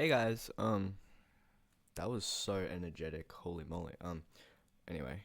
Hey guys, that was so energetic, holy moly. Anyway,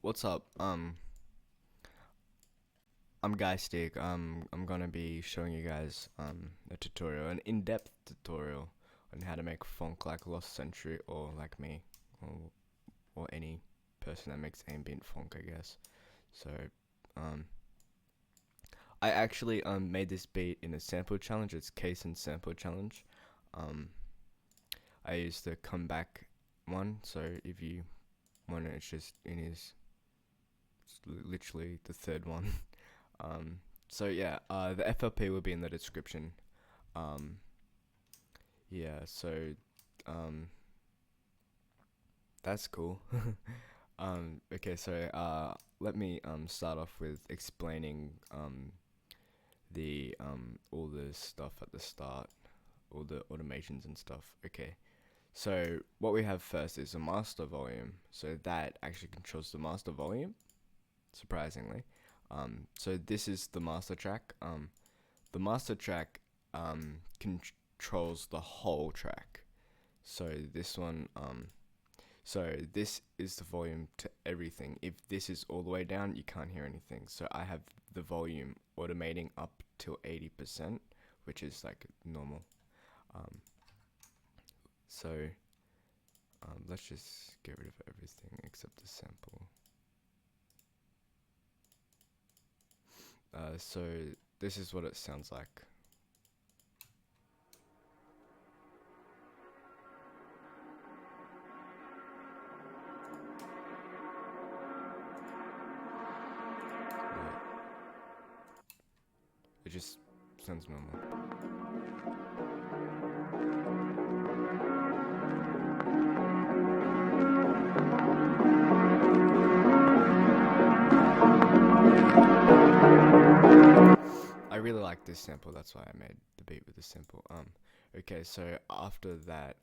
what's up? I'm Guy Stick. I'm gonna be showing you guys, a tutorial, an in-depth tutorial on how to make funk like Lost Century, or like me, or any person that makes ambient funk, I guess. So, I actually, made this beat in a sample challenge. It's Case and Sample Challenge. I used the comeback one, so if you want it, it's just literally the third one. So yeah, the FLP will be in the description. Yeah, so that's cool. Okay, so let me start off with explaining the all the stuff at the start, all the automations and stuff. Okay. So what we have first is a master volume. So that actually controls the master volume, surprisingly. So this is the master track. The master track controls the whole track. So this one, so this is the volume to everything. If this is all the way down, you can't hear anything. So I have the volume automating up till 80%, which is like normal. So let's just get rid of everything except the sample. So this is what it sounds like. It just sounds normal. I really like this sample, that's why I made the beat with the sample. Okay, so after that,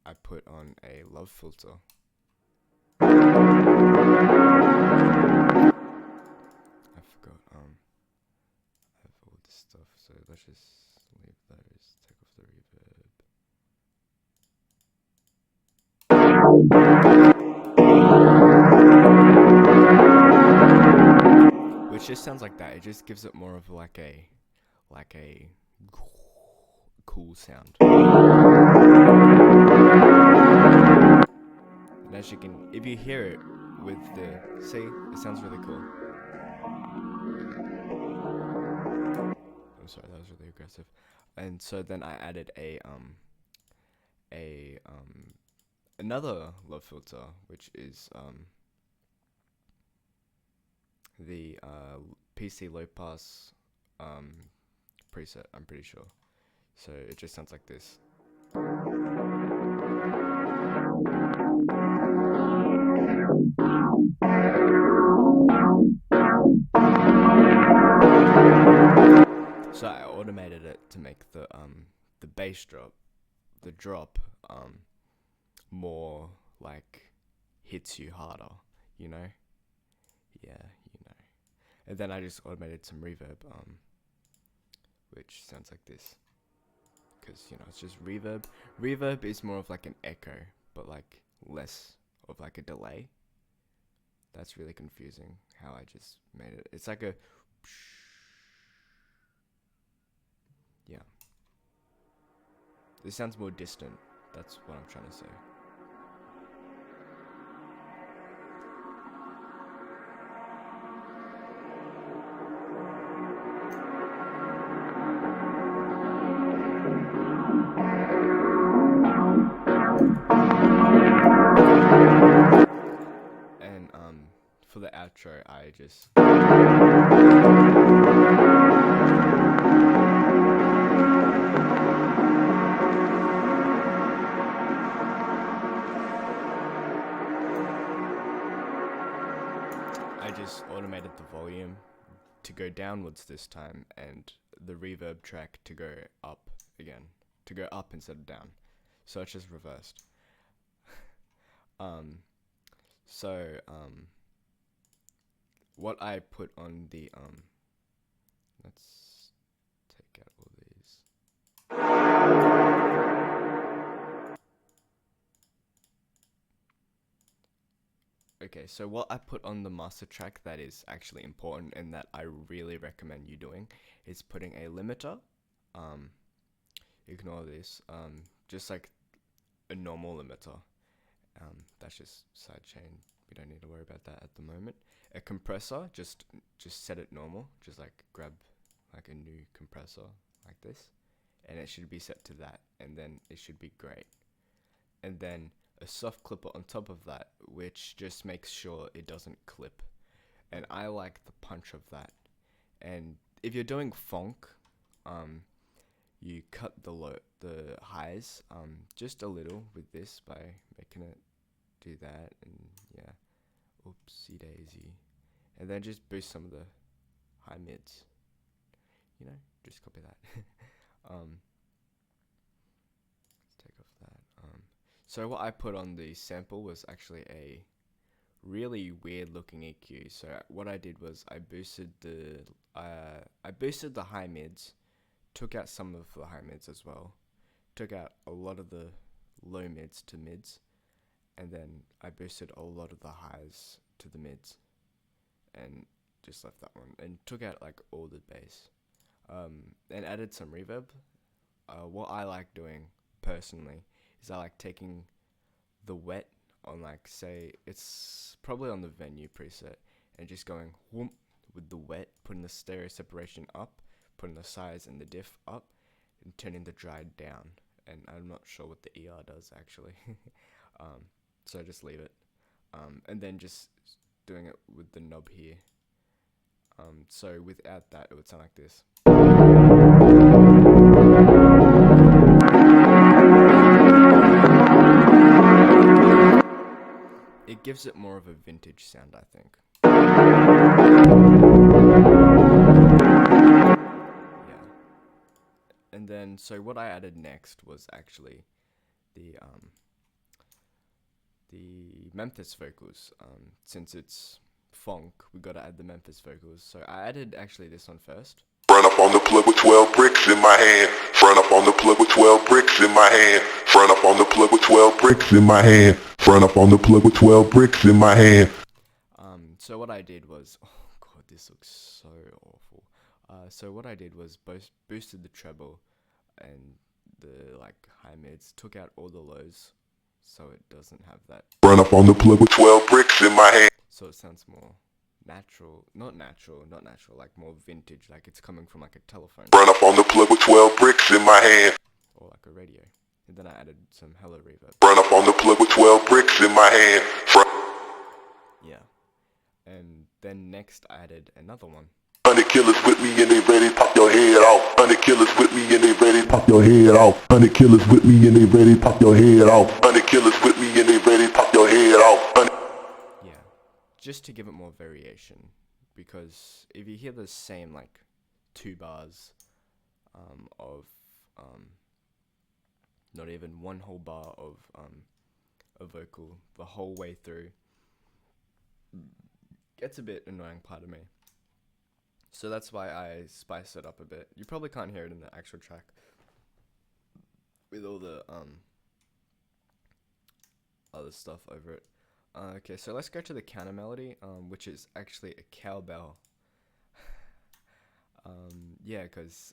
I put on a love filter. I forgot, I have all this stuff, so let's just leave those, take off the reverb. Which just sounds like that. It just gives it more of like a cool sound. And as you can, if you hear it with the, see, it sounds really cool. I'm sorry, that was really aggressive. And so then I added another love filter, which is the PC low pass preset, I'm pretty sure. So it just sounds like this. So I automated it to make the bass drop, the drop more like hits you harder, you know? Yeah, you know. And then I just automated some reverb, which sounds like this. Because, you know, it's just reverb. Reverb is more of like an echo, but like less of like a delay. That's really confusing how I just made it. It's like a... Yeah. This sounds more distant. That's what I'm trying to say. And for the outro, I just... automated the volume to go downwards this time, and the reverb track to go up again, to go up instead of down. So it's just reversed. What I put on the let's take out all these. Okay, so what I put on the master track that is actually important and that I really recommend you doing is putting a limiter. Ignore this. Just like a normal limiter. That's just sidechain. We don't need to worry about that at the moment. A compressor, just set it normal. Just like grab like a new compressor like this, and it should be set to that, and then it should be great. And then a soft clipper on top of that, which just makes sure it doesn't clip. And I like the punch of that. And if you're doing phonk, you cut the highs just a little with this by making it do that, and yeah, oopsie daisy. And then just boost some of the high mids. You know, just copy that. Let's take off that. So what I put on the sample was actually a really weird looking EQ. So what I did was I boosted the high mids, took out some of the high mids as well, took out a lot of the low mids to mids, and then I boosted a lot of the highs to the mids, and just left that one, and took out like all the bass, and added some reverb. What I like doing personally is I like taking the wet on, like, say it's probably on the venue preset, and just going whoomp with the wet, putting the stereo separation up, putting the size and the diff up, and turning the dry down. And I'm not sure what the ER does actually. So just leave it, and then just doing it with the knob here. So without that, it would sound like this. It gives it more of a vintage sound, I think. Yeah. And then, so what I added next was actually the Memphis Vocals. Since it's phonk, we gotta add the Memphis Vocals. So I added actually this one first. Front up on the plug with 12 bricks in my hand. Front up on the plug with 12 bricks in my hand. Front up on the plug with 12 bricks in my hand. Front up on the plug with 12 bricks in my hand. So what I did was, oh god, this looks so awful. So what I did was boosted the treble and the like high mids, took out all the lows, so it doesn't have that. Front up on the plug with 12 bricks in my hand. So it sounds more natural, not natural, like more vintage, like it's coming from like a telephone. Front up on the plug with 12 bricks in my hand. Or like a radio. And then I added some hella reverb. Front up on the plug with 12 bricks in my hand. Yeah. And then next I added another one. 100 killers with me and they ready to pop your head off. 100 killers with me and they ready to pop your head off. 100 killers with me and they ready to pop your head off. 100 killers with me and they ready to pop your head off. Yeah, just to give it more variation, because if you hear the same like 2 bars of not even one whole bar of a vocal the whole way through, gets a bit annoying, pardon me. So that's why I spice it up a bit. You probably can't hear it in the actual track with all the other stuff over it. Okay, so let's go to the counter melody, which is actually a cowbell. Yeah, because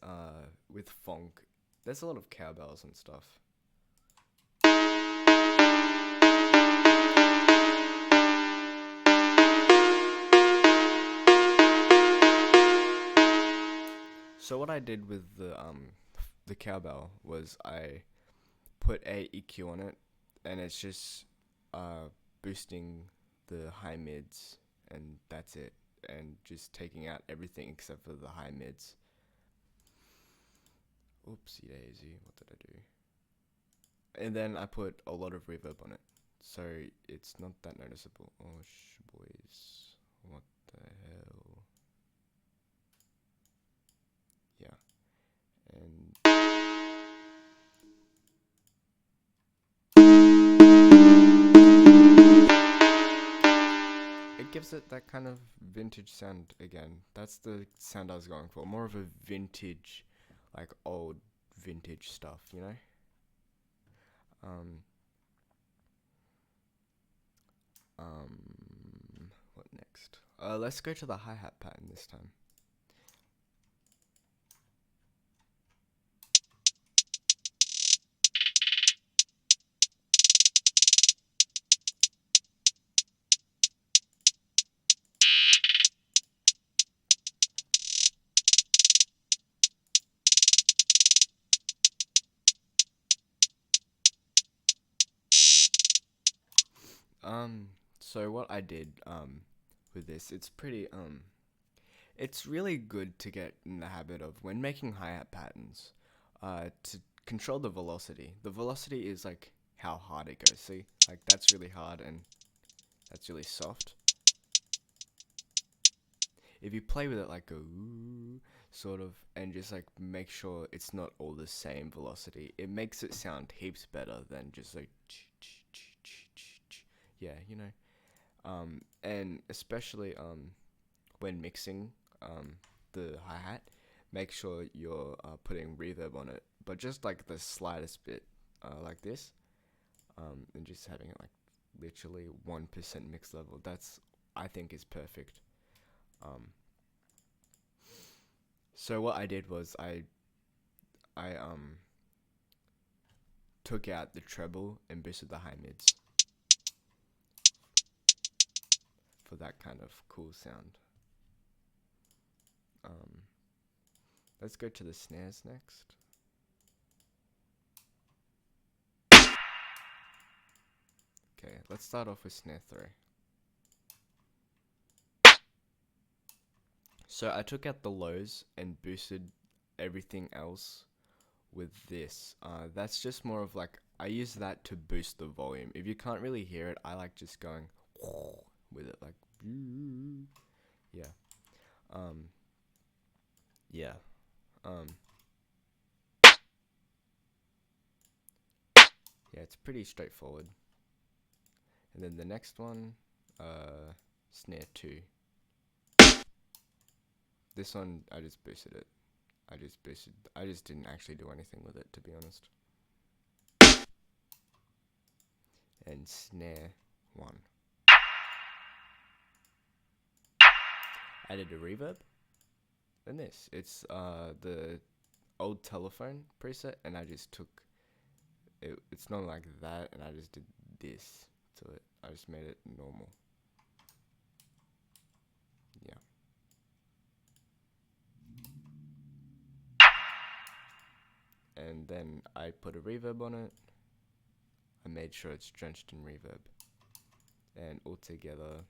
with phonk, there's a lot of cowbells and stuff. So what I did with the cowbell was I put a EQ on it, and it's just boosting the high mids, and that's it, and just taking out everything except for the high mids. Oopsie daisy, what did I do? And then I put a lot of reverb on it, so it's not that noticeable. Oh boys, what the hell? Yeah, and it gives it that kind of vintage sound again. That's the sound I was going for. More of a vintage, like old vintage stuff, you know? next? Let's go to the hi-hat pattern this time. So what I did with this, it's pretty it's really good to get in the habit of, when making hi-hat patterns, to control the velocity. The velocity is like how hard it goes. See, like that's really hard and that's really soft. If you play with it like a ooh, sort of, and just like make sure it's not all the same velocity, it makes it sound heaps better than just like yeah, you know. And especially when mixing the hi-hat, make sure you're putting reverb on it, but just like the slightest bit, like this, and just having it like literally 1% mix level. That's, I think, is perfect. So what I did was I took out the treble and boosted the high mids for that kind of cool sound. Let's go to the snares next. Okay, let's start off with snare 3. So I took out the lows and boosted everything else with this. That's just more of like, I use that to boost the volume. If you can't really hear it, I like just going with it, like yeah. Yeah. Yeah, it's pretty straightforward. And then the next one, snare 2. This one, I just boosted it. I just didn't actually do anything with it, to be honest. And snare 1. Added a reverb. And this, it's the old telephone preset, and I just took it. It's not like that, and I just did this to it. I just made it normal. Yeah. And then I put a reverb on it. I made sure it's drenched in reverb. And altogether,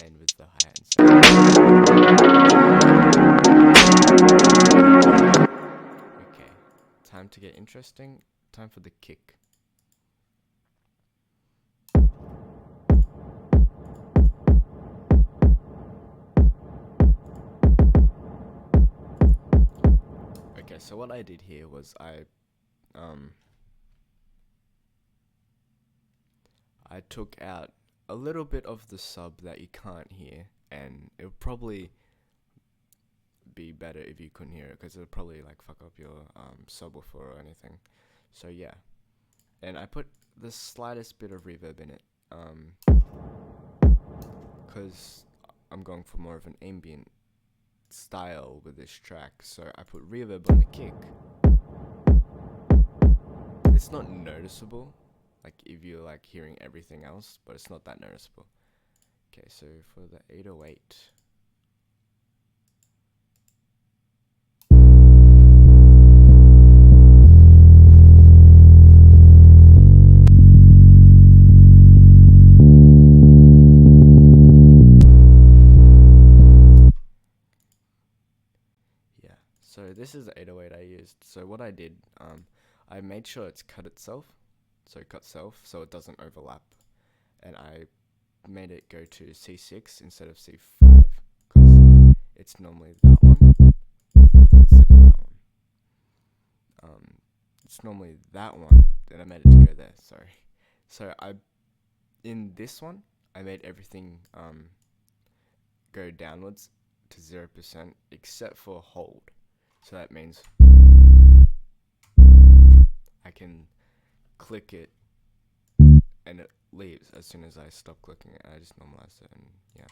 and with the hi-hat and sound. Okay, time to get interesting. Time for the kick. Okay, so what I did here was I took out a little bit of the sub that you can't hear, and it would probably be better if you couldn't hear it, because it would probably like fuck up your subwoofer or anything. So yeah, and I put the slightest bit of reverb in it, because I'm going for more of an ambient style with this track. So I put reverb on the kick. It's not noticeable, like if you're like hearing everything else, but it's not that noticeable. Okay, so for the 808. Yeah, so this is the 808 I used. So what I did, I made sure it's cut itself, so cut self, so it doesn't overlap, and I made it go to C6 instead of C5, because it's normally that one instead of that one. It's normally that one, then I made it to go there, sorry. So in this one, I made everything go downwards to 0% except for hold. So that means I can click it and it leaves as soon as I stop clicking it. I just normalized it, and yeah.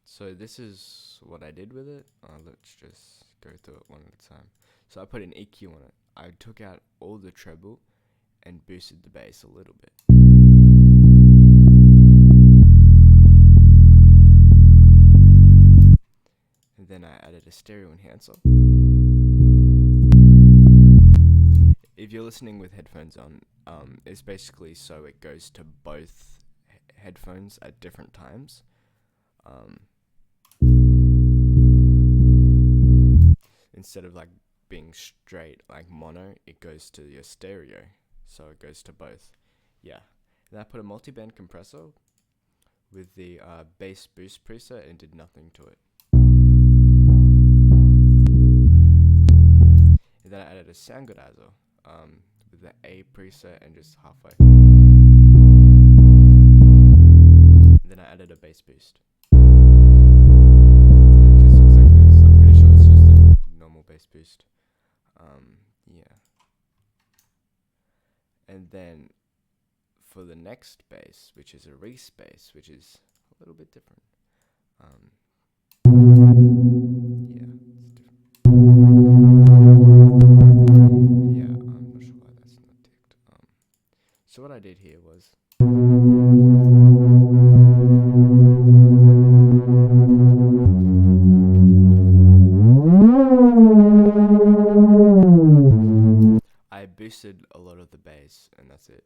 So this is what I did with it. Let's just go through it one at a time. So I put an EQ on it. I took out all the treble and boosted the bass a little bit. And then I added a stereo enhancer. If you're listening with headphones on, it's basically so it goes to both headphones at different times. Instead of like being straight like mono, it goes to your stereo, so it goes to both. Yeah. Then I put a multi-band compressor with the bass boost preset and did nothing to it. And then I added a sound godizer with the A preset and just halfway. And then I added a bass boost. And it just looks like this. I'm pretty sure it's just a normal bass boost. Yeah. And then for the next bass, which is a Reese bass, which is a little bit different. Yeah, it's different. Yeah, I'm not sure why that's not ticked. So what I did here was I boosted a lot of the bass, and that's it.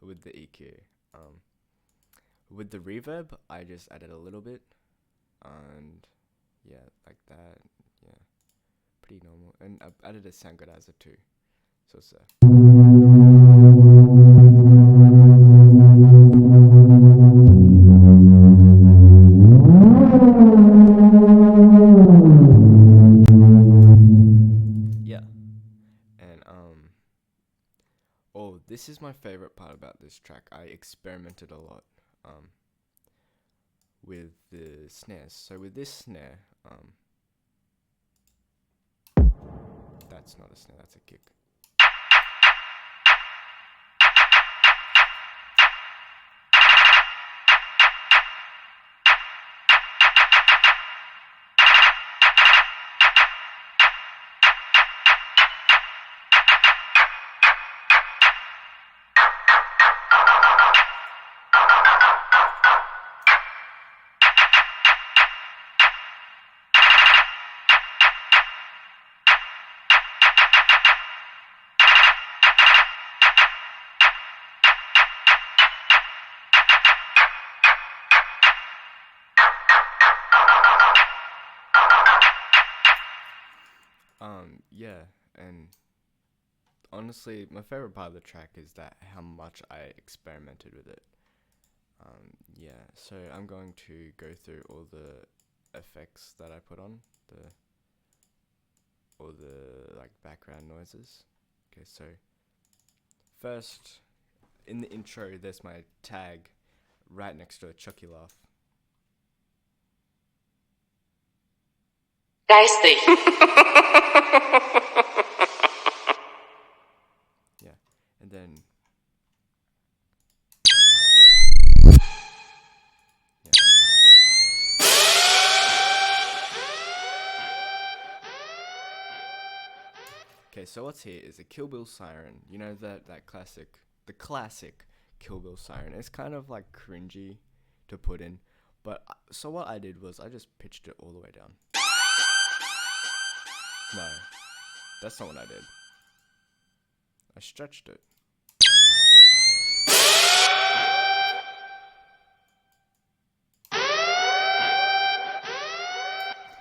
With the EQ. With the reverb, I just added a little bit, and yeah, like that. Yeah, pretty normal. And I added a sound godizer too. So it's yeah. And oh, this is my favorite part about this track. I experimented a lot with the snares. So with this snare, that's not a snare, that's a kick. Yeah, and honestly, my favorite part of the track is that how much I experimented with it. Yeah, so I'm going to go through all the effects that I put on, all the like background noises. Okay, so first, in the intro, there's my tag right next to a Chucky laugh. Geistig. Yeah, and then yeah. Okay, so what's here is a Kill Bill siren. You know that classic, the classic Kill Bill siren. It's kind of like cringy to put in, but so what I did was I just pitched it all the way down. No, that's not what I did. I stretched it.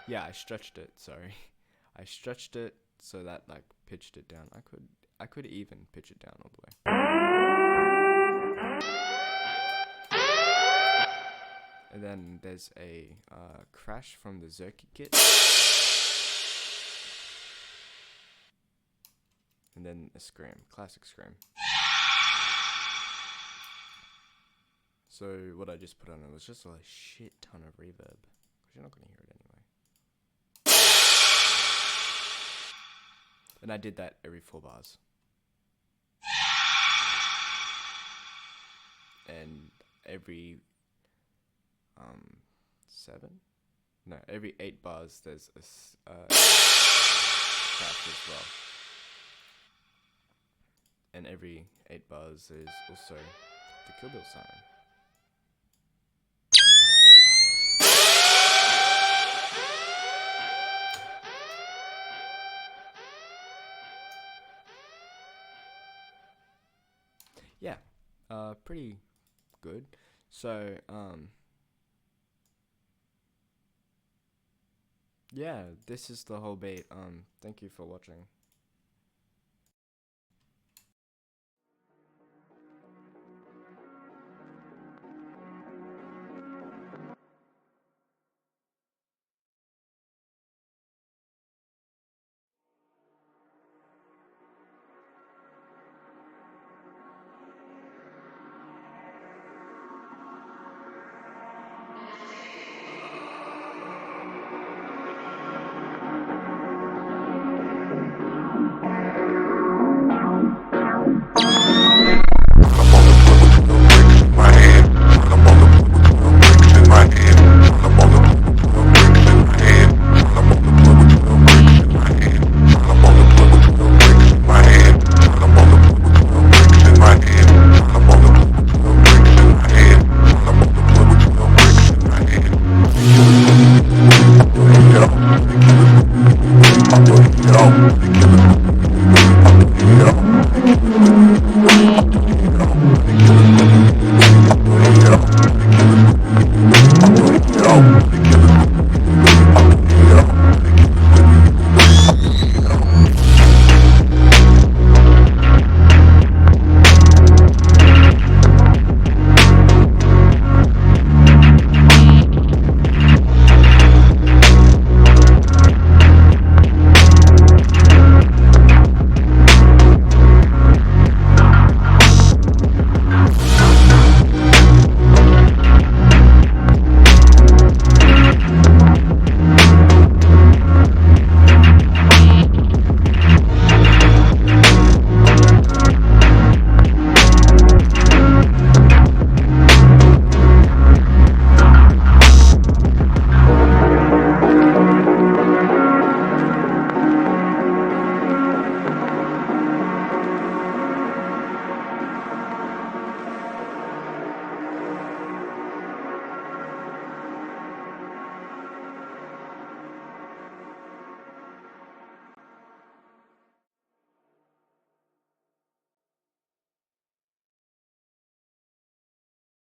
Yeah, I stretched it, sorry. I stretched it so that like pitched it down. I could even pitch it down all the way. And then there's a crash from the Zerky kit. And then a scream, classic scream. So what I just put on it was just a shit ton of reverb, because you're not going to hear it anyway. And I did that every 4 bars. And every every 8 bars there's a crash as well. And every 8 bars there's also the Kill Bill siren. Yeah, pretty good. So, yeah, this is the whole beat. Thank you for watching.